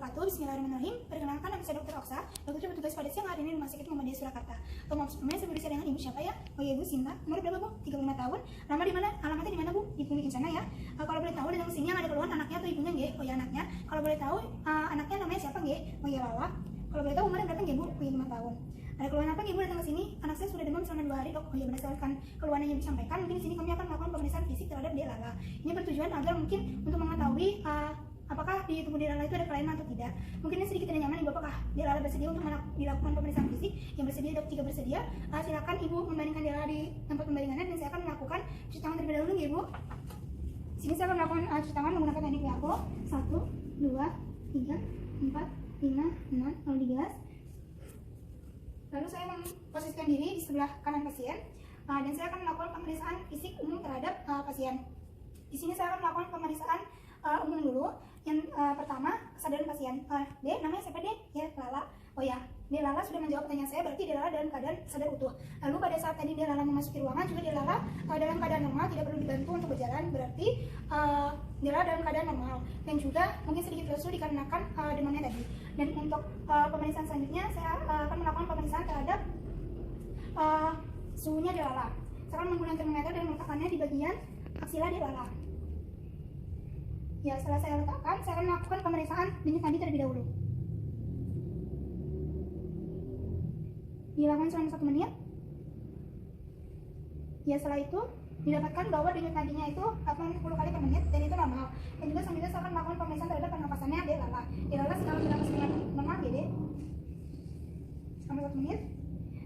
wabarakatuh. Bismillahirrahmanirrahim. Perkenalkan, nama saya Dr. Oksa, dokter bertugas pada siang hari ini di Rumah Sakit Muhammadiyah Surakarta. Maaf sebelumnya, saya berusia dengan ibu siapa ya? Oh ya, ibu Sinta. Umur berapa bu? 35 tahun. Nama di mana? Alamatnya di mana bu? Di Bumi Kencana ya. Kalau boleh tahu datang sini yang ada keluhan anaknya atau ibunya nggih? Oh ya, anaknya. Kalau boleh tahu anaknya namanya siapa nggih? Oh ya, Lala. Kalau boleh tahu umurnya berapa nggih bu? Oh ya, 5 tahun. Ada keluhan apa ibu datang ke sini? Anak saya sudah demam selama 2 hari dok. Oh ya, berdasarkan keluhan yang disampaikan, mungkin di sini kami akan melakukan pemeriksaan fisik terhadap dia Lala. Ini bertujuan agar mungkin untuk mengetahui apakah di tubuh dia Lala itu ada kelainan atau tidak. Mungkin ini sedikit tidak nyaman ibu, apakah dia Lala bersedia untuk dilakukan pemeriksaan fisik? Yang bersedia dok, jika bersedia silakan ibu membandingkan dia Lala di tempat pembandingannya dan saya akan melakukan cuci tangan terlebih dahulu ya ibu. Sini saya akan melakukan cuci tangan menggunakan teknik WHO. 1, 2, 3, 4, 5, 6, lalu dibilas. Lalu saya memposisikan diri di sebelah kanan pasien dan saya akan melakukan pemeriksaan fisik umum terhadap pasien. Di sini saya akan melakukan pemeriksaan umum dulu. Yang pertama, kesadaran pasien. D, namanya siapa D? Ya, Lala. Oh ya, D Lala sudah menjawab pertanyaan saya, berarti D Lala dalam keadaan sadar utuh. Lalu pada saat tadi D Lala memasuki ruangan juga D Lala dalam keadaan normal, tidak perlu dibantu untuk berjalan, berarti D Lala dalam keadaan normal. Dan juga mungkin sedikit lesu dikarenakan demamnya tadi. Dan untuk pemeriksaan selanjutnya saya akan melakukan pemeriksaan terhadap suhunya D Lala. Saya akan menggunakan termometer dan meletakkannya di bagian aksila D Lala. Ya, setelah saya letakkan, saya akan melakukan pemeriksaan denyut nadi terlebih dahulu. Dilakukan selama 1 menit. Ya, setelah itu didapatkan bahwa denyut nadinya itu 80 kali per menit dan itu normal. Dan juga selanjutnya saya akan melakukan pemeriksaan terhadap pernapasannya D Lala. D Lala sedang bernafas dengan normal GD selama 1 menit.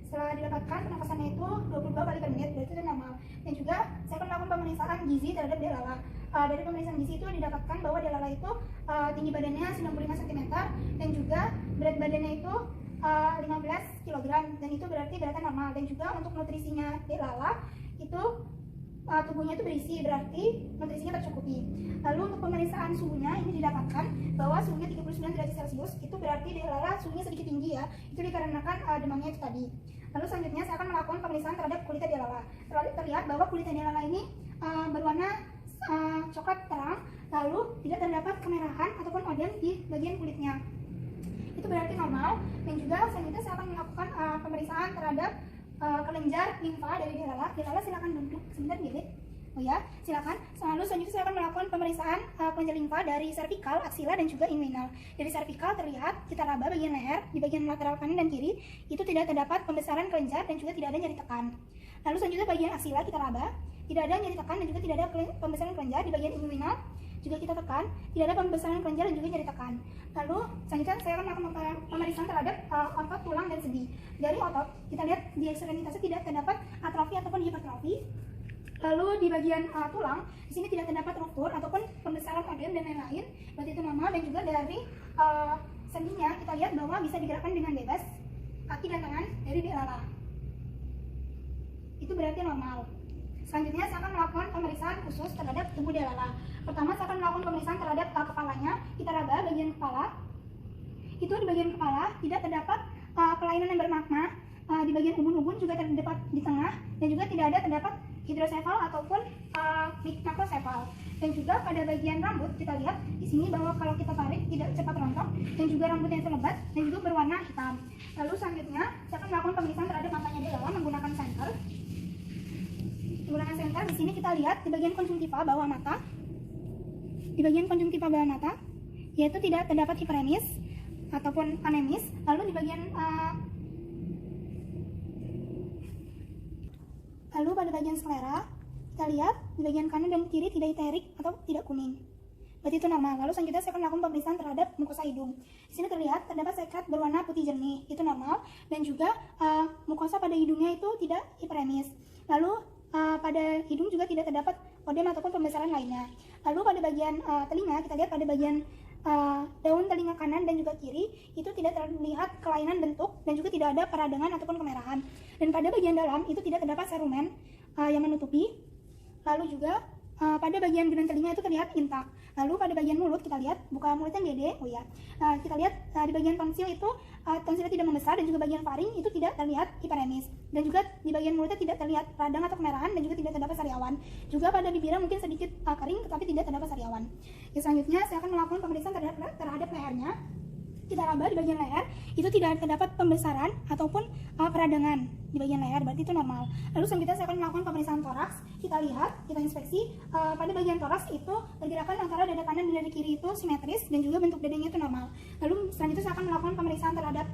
Setelah didapatkan pernapasannya itu 22 kali per menit, berarti itu normal. Dan juga saya akan melakukan pemeriksaan gizi terhadap D Lala. Dari pemeriksaan gizi itu didapatkan bahwa D Lala itu tinggi badannya 95 cm dan juga berat badannya itu 15 kg dan itu berarti beratnya normal. Dan juga untuk nutrisinya D Lala itu tubuhnya itu berisi, berarti nutrisinya tercukupi. Lalu untuk pemeriksaan suhunya ini didapatkan bahwa suhunya 39 derajat Celcius, itu berarti D Lala suhunya sedikit tinggi ya, itu dikarenakan demamnya itu tadi. Lalu selanjutnya saya akan melakukan pemeriksaan terhadap kulitnya D Lala. Terlihat bahwa kulitnya D Lala ini berwarna coklat terang, lalu tidak terdapat kemerahan ataupun odem di bagian kulitnya. Itu berarti normal. Dan juga selanjutnya saya akan melakukan pemeriksaan terhadap kelenjar limfa dari D Lala. D Lala silakan duduk sebentar gede. Oh ya, silakan. Lalu selanjutnya saya akan melakukan pemeriksaan kelenjar limfa dari servikal, aksila dan juga inguinal. Dari servikal terlihat kita raba bagian leher, di bagian lateral kanan dan kiri itu tidak terdapat pembesaran kelenjar dan juga tidak ada nyeri tekan. Lalu selanjutnya bagian aksila kita raba, tidak ada nyeri tekan dan juga tidak ada pembesaran kelenjar. Di bagian inguinal juga kita tekan, tidak ada pembesaran kelenjar dan juga nyeri tekan. Lalu selanjutnya saya akan melakukan pemeriksaan terhadap otot, tulang dan sendi. Dari otot kita lihat di ekstremitasnya tidak terdapat atrofi ataupun hipertrofi. Lalu di bagian tulang di sini tidak terdapat ruptur ataupun pembesaran odem dan lain-lain, berarti itu normal. Dan juga dari sendinya kita lihat bahwa bisa digerakkan dengan bebas kaki dan tangan dari D Lala. Itu berarti normal. Selanjutnya saya akan melakukan pemeriksaan khusus terhadap tubuh D Lala. Pertama saya akan melakukan pemeriksaan terhadap kepalanya. Kita raba bagian kepala. Itu di bagian kepala tidak terdapat kelainan yang bermakna. Di bagian ubun-ubun juga terdapat di tengah dan juga tidak ada terdapat hidrosefal ataupun makrosefal. Dan juga pada bagian rambut kita lihat di sini bahwa kalau kita tarik tidak cepat rontok dan juga rambutnya itu lebat dan juga berwarna hitam. Lalu selanjutnya saya akan melakukan pemeriksaan terhadap matanya D Lala menggunakan senter. Menggunakan senter di sini kita lihat di bagian konjungtiva bawah mata. Di bagian konjungtiva bawah mata yaitu tidak terdapat hiperemis ataupun anemis. Lalu di bagian lalu pada bagian sklera kita lihat di bagian kanan dan kiri tidak iterik atau tidak kuning. Berarti itu normal. Lalu selanjutnya saya akan melakukan pemeriksaan terhadap mukosa hidung. Di sini terlihat terdapat sekat berwarna putih jernih, itu normal. Dan juga mukosa pada hidungnya itu tidak hiperemis. Lalu pada hidung juga tidak terdapat odem ataupun pembesaran lainnya. Lalu pada bagian telinga kita lihat pada bagian daun telinga kanan dan juga kiri itu tidak terlihat kelainan bentuk dan juga tidak ada peradangan ataupun kemerahan. Dan pada bagian dalam itu tidak terdapat serumen yang menutupi. Lalu juga pada bagian gelang telinga itu terlihat intak. Lalu pada bagian mulut kita lihat buka mulutnya gede. Oh ya, kita lihat di bagian tonsil itu tonsilnya tidak membesar dan juga bagian faring itu tidak terlihat hiperemis. Dan juga di bagian mulutnya tidak terlihat radang atau kemerahan dan juga tidak terdapat sariawan. Juga pada bibirnya mungkin sedikit kering tetapi tidak terdapat sariawan. Selanjutnya saya akan melakukan pemeriksaan terhadap lehernya. kita raba di bagian leher, itu tidak terdapat pembesaran ataupun peradangan di bagian leher, berarti itu normal. Lalu selanjutnya saya akan melakukan pemeriksaan toraks. Kita lihat, kita inspeksi pada bagian toraks itu pergerakan antara dada kanan dan dada kiri itu simetris dan juga bentuk dadanya itu normal. Lalu selanjutnya saya akan melakukan pemeriksaan terhadap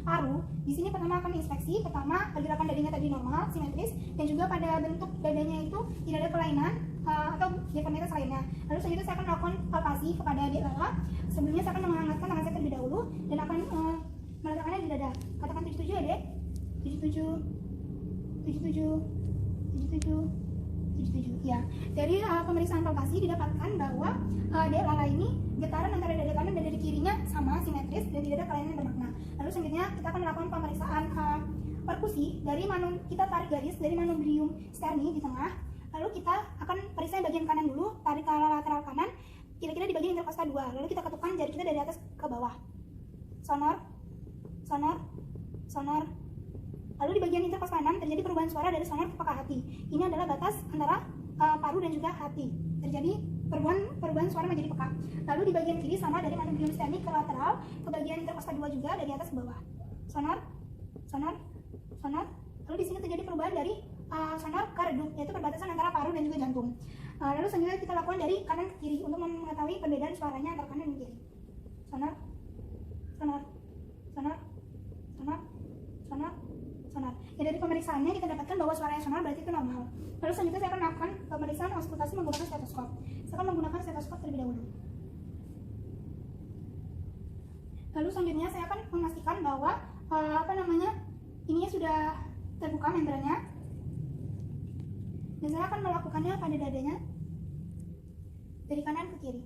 paru. Di sini pertama akan inspeksi, pertama pergerakan dadanya tadi normal, simetris, dan juga pada bentuk dadanya itu tidak ada kelainan atau deformitas lainnya. Lalu selanjutnya saya akan melakukan palpasi kepada adik Lala. Sebelumnya saya akan menghangatkan tangan saya terlebih dahulu dan akan meletakkannya di dada. Katakan 77 ya dek. 77 77 77 77. Ya, dari pemeriksaan palpasi didapatkan bahwa adik Lala ini getaran antara dada kanan dan dada kirinya sama, simetris, dan tidak ada kelainan yang bermakna. Lalu selanjutnya kita akan melakukan pemeriksaan perkusi dari kita tarik garis dari manubrium sterni di tengah. Lalu kita akan periksa bagian kanan dulu, tarik ke arah lateral kanan, kira-kira di bagian interkosta 2. Lalu kita ketukkan jari kita dari atas ke bawah. Sonor, sonor, sonor. Lalu di bagian interkosta 6 terjadi perubahan suara dari sonor ke peka hati. Ini adalah batas antara paru dan juga hati. Terjadi perubahan suara menjadi peka. Lalu di bagian kiri sama dari manubrium sterni ke lateral, ke bagian interkosta 2 juga dari atas ke bawah. Sonor, sonor, sonor. Lalu di sini terjadi perubahan dari sonor ke redup, yaitu perbatasan antara paru dan juga jantung. Lalu selanjutnya kita lakukan dari kanan ke kiri untuk mengetahui perbedaan suaranya antara kanan dan kiri. Sonor, sonor, sonor, sonor, sonor, sonor. Ya, dari pemeriksaannya kita dapatkan bahwa suaranya sonor, berarti itu normal. Lalu selanjutnya saya akan melakukan pemeriksaan auskultasi menggunakan stetoskop. Saya akan menggunakan stetoskop terlebih dahulu. Lalu selanjutnya saya akan memastikan bahwa ininya sudah terbuka membrannya. Dan saya akan melakukannya pada dadanya dari kanan ke kiri.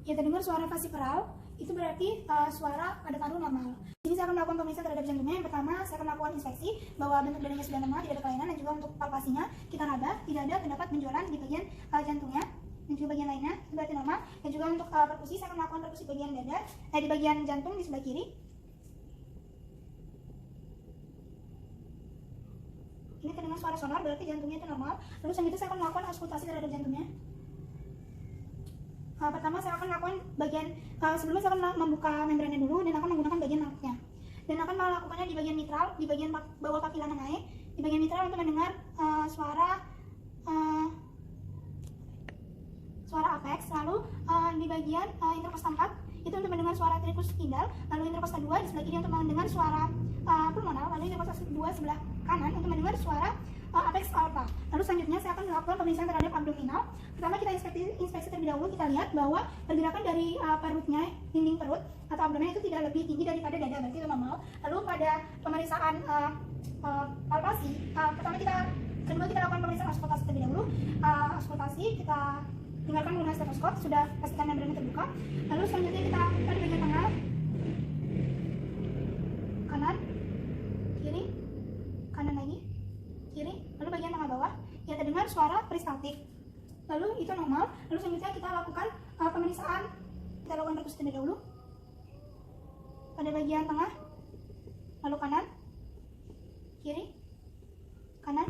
Ya, terdengar suara vasiperal, itu berarti suara pada paru normal. Ini saya akan melakukan pemeriksaan terhadap jantungnya. Yang pertama, saya akan melakukan inspeksi bahwa bentuk dadanya sudah normal, tidak ada kelainan, dan juga untuk palpasinya kita raba, tidak ada terdapat benjolan di bagian jantungnya dan juga bagian lainnya, itu berarti normal. Dan juga untuk perkusi, saya akan melakukan perkusi bagian dada, di bagian jantung di sebelah kiri. Ini terdengar suara sonor, berarti jantungnya itu normal. Lalu selanjutnya saya akan melakukan auskultasi terhadap jantungnya. Pertama saya akan melakukan bagian sebelumnya saya akan membuka membrannya dulu dan akan menggunakan bagian nauknya, dan akan melakukannya di bagian mitral, di bagian bawah papila naik, di bagian mitral untuk mendengar suara apex. Lalu di bagian interkosta 4 itu untuk mendengar suara tricus pindal, lalu interkosta 2 di sebelah kiri untuk mendengar suara pulmonal, lalu interkosta 2 sebelah kanan untuk mendengar suara apex aorta. Lalu selanjutnya saya akan melakukan pemeriksaan terhadap abdominal. Pertama kita inspeksi terlebih dahulu, kita lihat bahwa pergerakan dari perutnya, dinding perut atau abdomen itu tidak lebih tinggi daripada dada, berarti itu normal. Lalu pada pemeriksaan palpasi, kedua kita lakukan pemeriksaan auskultasi terlebih dahulu. Auskultasi kita tinggalkan menggunakan stetoskop, sudah pastikan membrannya terbuka. Lalu selanjutnya kita pada bagian tengah, kanan, kiri, kanan lagi, kiri, lalu bagian tengah bawah, ya terdengar suara peristaltik. Lalu itu normal. Lalu selanjutnya kita lakukan pemeriksaan, kita lakukan perkusi terlebih dahulu pada bagian tengah, lalu kanan, kiri, kanan,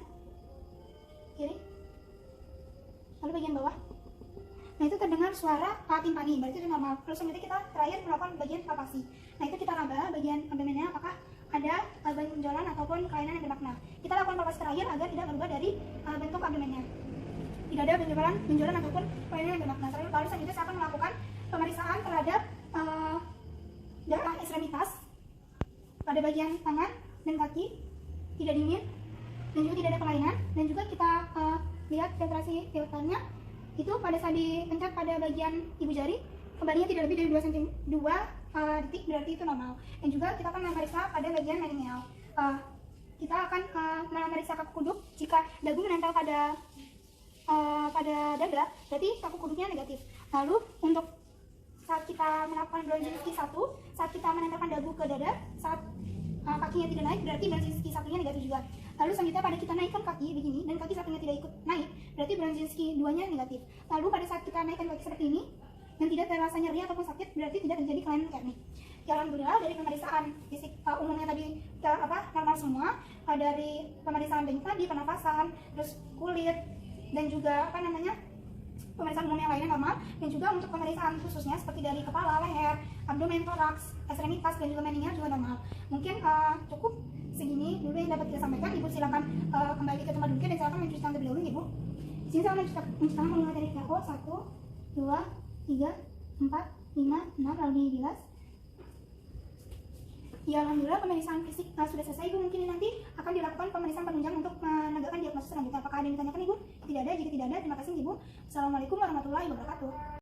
kiri, lalu bagian bawah. Nah, itu terdengar suara timpani, berarti itu normal. Lalu selanjutnya kita terakhir melakukan bagian palpasi. Nah, itu kita raba bagian abdomennya apakah ada benjolan ataupun kelainan yang bermakna. Kita lakukan palpasi terakhir agar tidak berubah dari bentuk abdomennya. Tidak ada benjolan ataupun kelainan yang bermakna. Lalu selanjutnya saya akan melakukan pemeriksaan terhadap daerah ekstremitas pada bagian tangan dan kaki, tidak dingin dan juga tidak ada kelainan. Dan juga kita lihat filtrasi filternya itu pada saat dipencet pada bagian ibu jari, kembalinya tidak lebih dari 2 detik, berarti itu normal. Dan juga kita akan memeriksa pada bagian meridian. Kita akan memeriksa kaku kuduk. Jika dagu menempel pada dada, berarti kaku kuduknya negatif. Lalu untuk saat kita melakukan Brzezinski 1, saat kita menempelkan dagu ke dada, saat kakinya tidak naik, berarti Brzezinski 1-nya negatif juga. Lalu selanjutnya pada kita naikkan kaki begini dan kaki satunya tidak ikut naik, berarti Brzezinski 2-nya negatif. Lalu pada saat kita naikkan kaki seperti ini dan tidak terasa nyeri ataupun sakit, berarti tidak terjadi kelainan kernik. Ya, alhamdulillah dari pemeriksaan fisik umumnya tadi normal semua, dari pemeriksaan denyut nadi, pernafasan, terus kulit, dan juga pemeriksaan umum yang lainnya normal, dan juga untuk pemeriksaan khususnya seperti dari kepala, leher, abdomen, toraks, ekstremitas, dan juga meninya juga normal. Mungkin cukup segini dulu yang dapat kita sampaikan. Ibu silakan kembali ke tempat duduknya dan silakan mencuci tangan terlebih dahulu, Ibu. Di sini saya mencuci tangan mulai dari WHO 1, 2, 3, 4, 5, 6, lalu dibilas. Ya, alhamdulillah pemeriksaan fisik sudah selesai, Ibu. Mungkin nanti akan dilakukan pemeriksaan penunjang untuk menegakkan diagnosis selanjutnya. Apakah ada yang ditanyakan, Ibu? Tidak ada. Jika tidak ada, terima kasih, Ibu. Assalamualaikum warahmatullahi wabarakatuh.